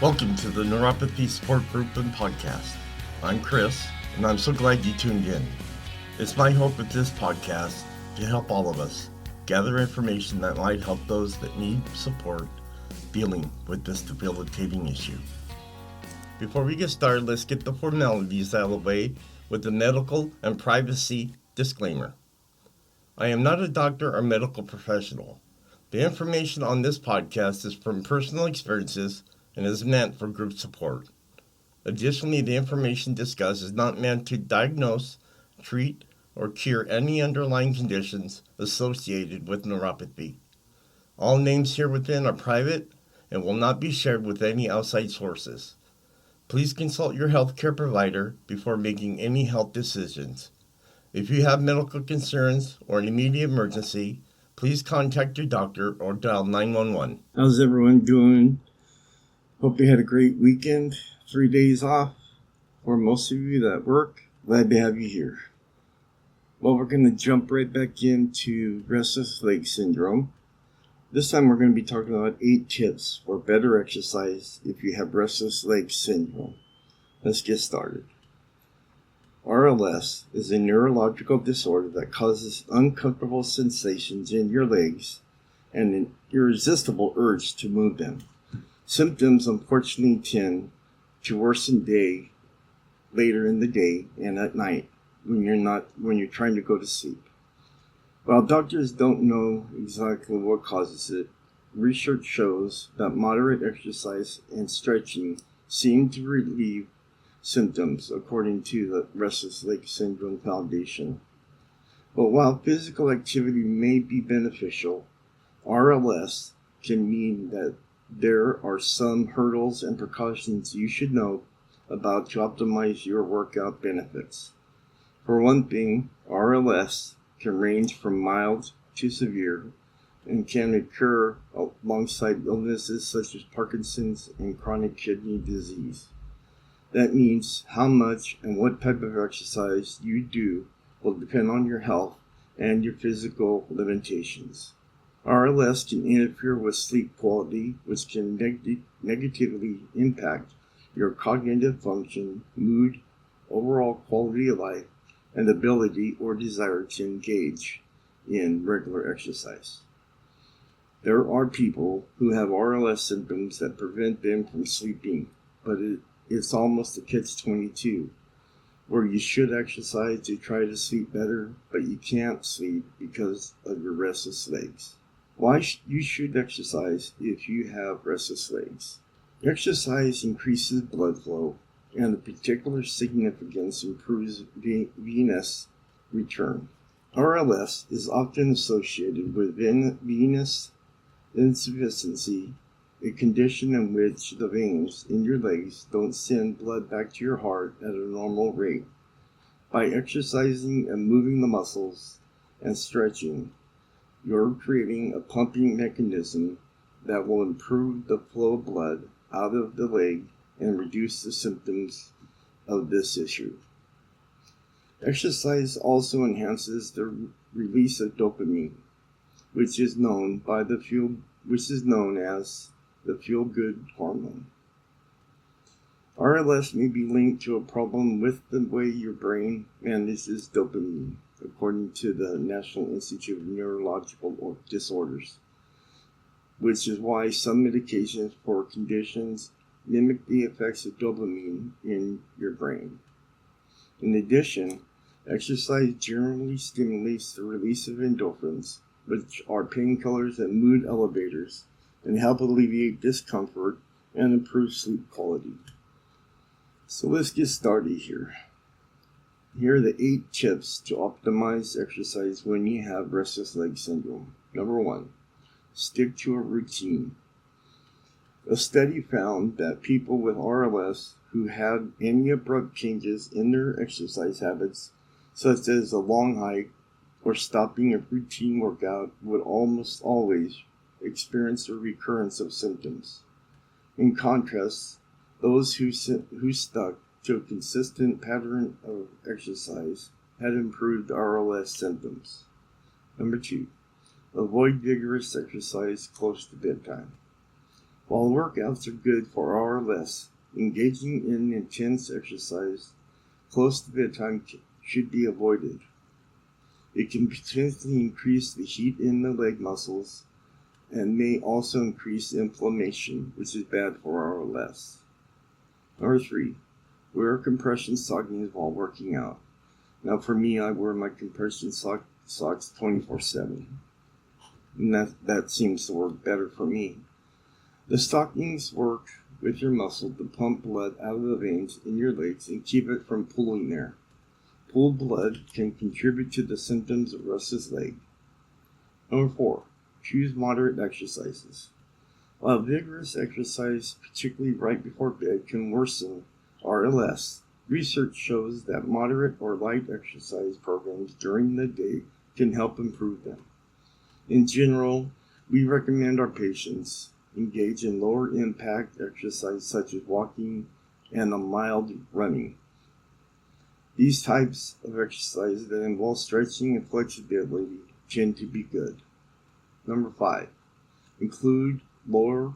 Welcome to the Neuropathy Support Group and Podcast. I'm Chris, and I'm so glad you tuned in. It's my hope with this podcast to help all of us gather information that might help those that need support dealing with this debilitating issue. Before we get started, let's get the formalities out of the way with the medical and privacy disclaimer. I am not a doctor or medical professional. The information on this podcast is from personal experiences and is meant for group support. Additionally, the information discussed is not meant to diagnose, treat, or cure any underlying conditions associated with neuropathy. All names here within are private and will not be shared with any outside sources. Please consult your healthcare provider before making any health decisions. If you have medical concerns or an immediate emergency, please contact your doctor or dial 911. How's everyone doing? Hope you had a great weekend. 3 days off. For most of you that work, glad to have you here. Well, we're going to jump right back into restless leg syndrome. This time we're going to be talking about 8 tips for better exercise if you have restless leg syndrome. Let's get started. RLS is a neurological disorder that causes uncomfortable sensations in your legs and an irresistible urge to move them. Symptoms unfortunately tend to worsen later in the day and at night when you're trying to go to sleep. While doctors don't know exactly what causes it, research shows that moderate exercise and stretching seem to relieve symptoms according to the Restless Leg Syndrome Foundation. But while physical activity may be beneficial, RLS can mean that there are some hurdles and precautions you should know about to optimize your workout benefits. For one thing, RLS can range from mild to severe and can occur alongside illnesses such as Parkinson's and chronic kidney disease. That means how much and what type of exercise you do will depend on your health and your physical limitations. RLS can interfere with sleep quality, which can negatively impact your cognitive function, mood, overall quality of life, and ability or desire to engage in regular exercise. There are people who have RLS symptoms that prevent them from sleeping, but it's almost a catch-22, where you should exercise to try to sleep better, but you can't sleep because of your restless legs. Why you should exercise if you have restless legs? Exercise increases blood flow, and of particular significance improves venous return. RLS is often associated with venous insufficiency, a condition in which the veins in your legs don't send blood back to your heart at a normal rate. By exercising and moving the muscles and stretching, you're creating a pumping mechanism that will improve the flow of blood out of the leg and reduce the symptoms of this issue. Exercise also enhances the release of dopamine, which is known as the feel-good hormone. RLS may be linked to a problem with the way your brain manages dopamine, according to the National Institute of Neurological Disorders, which is why some medications for conditions mimic the effects of dopamine in your brain. In addition, exercise generally stimulates the release of endorphins, which are painkillers and mood elevators, and help alleviate discomfort and improve sleep quality. So let's get started here. Here are the 8 tips to optimize exercise when you have restless leg syndrome. Number 1, stick to a routine. A study found that people with RLS who had any abrupt changes in their exercise habits, such as a long hike or stopping a routine workout, would almost always experience a recurrence of symptoms. In contrast, those who stuck to a consistent pattern of exercise had improved RLS symptoms. Number 2, avoid vigorous exercise close to bedtime. While workouts are good for an hour or less, engaging in intense exercise close to bedtime should be avoided. It can potentially increase the heat in the leg muscles and may also increase inflammation, which is bad for an hour or less. Number 3, wear compression stockings while working out. Now for me, I wear my compression socks 24/7. And that seems to work better for me. The stockings work with your muscle to pump blood out of the veins in your legs and keep it from pooling there. Pooled blood can contribute to the symptoms of restless leg. Number 4, choose moderate exercises. While vigorous exercise, particularly right before bed, can worsen RLS, research shows that moderate or light exercise programs during the day can help improve them. In general, we recommend our patients engage in lower impact exercise such as walking and a mild running. These types of exercise that involve stretching and flexibility tend to be good. Number 5, include lower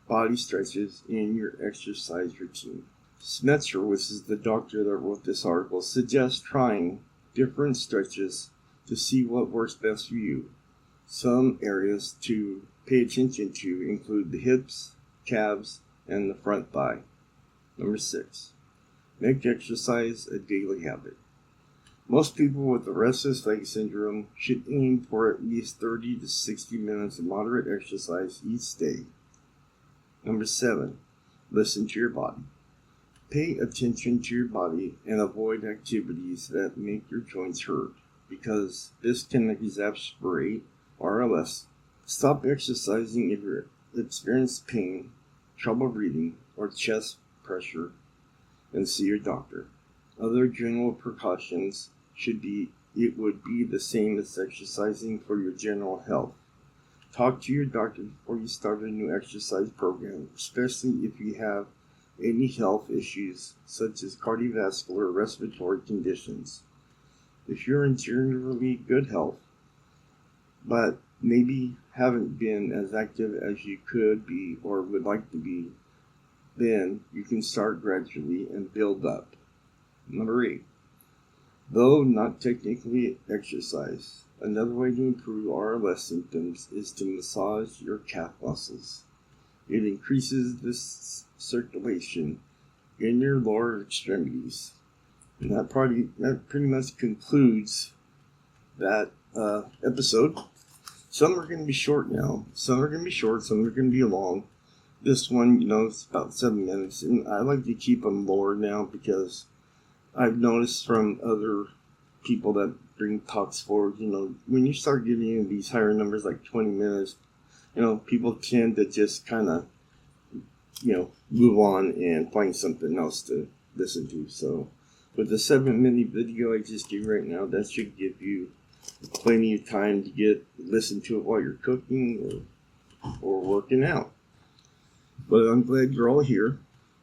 body stretches in your exercise routine. Smetzer, which is the doctor that wrote this article, suggests trying different stretches to see what works best for you. Some areas to pay attention to include the hips, calves, and the front thigh. Number 6, make exercise a daily habit. Most people with the restless leg syndrome should aim for at least 30 to 60 minutes of moderate exercise each day. Number 7, listen to your body. Pay attention to your body and avoid activities that make your joints hurt, because this can exacerbate RLS. Stop exercising if you experience pain, trouble breathing, or chest pressure, and see your doctor. Other general precautions would be the same as exercising for your general health. Talk to your doctor before you start a new exercise program, especially if you have any health issues such as cardiovascular or respiratory conditions. If you're in generally good health, but maybe haven't been as active as you could be or would like to be, then you can start gradually and build up. Number 8, though not technically exercise, another way to improve RLS symptoms is to massage your calf muscles. It increases the circulation in your lower extremities. And that pretty much concludes that episode. Some are going to be short now. Some are going to be short. Some are going to be long. This one, it's about 7 minutes. And I like to keep them lower now because I've noticed from other people that bring talks forward, when you start getting into these higher numbers like 20 minutes, people tend to just kind of, move on and find something else to listen to. So with the 7-minute video I just gave right now, that should give you plenty of time to listen to it while you're cooking or working out. But I'm glad you're all here.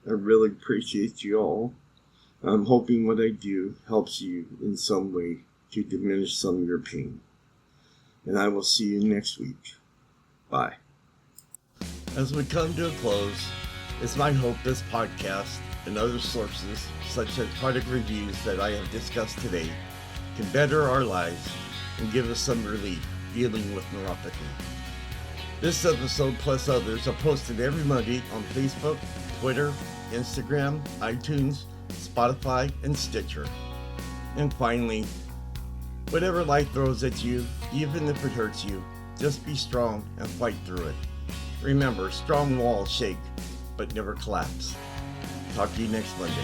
I really appreciate you all. I'm hoping what I do helps you in some way to diminish some of your pain. And I will see you next week. Bye. As we come to a close, it's my hope this podcast and other sources, such as product reviews that I have discussed today, can better our lives and give us some relief dealing with neuropathy. This episode plus others are posted every Monday on Facebook, Twitter, Instagram, iTunes, Spotify, and Stitcher. And finally, whatever life throws at you, even if it hurts you, just be strong and fight through it. Remember, strong walls shake, but never collapse. Talk to you next Monday.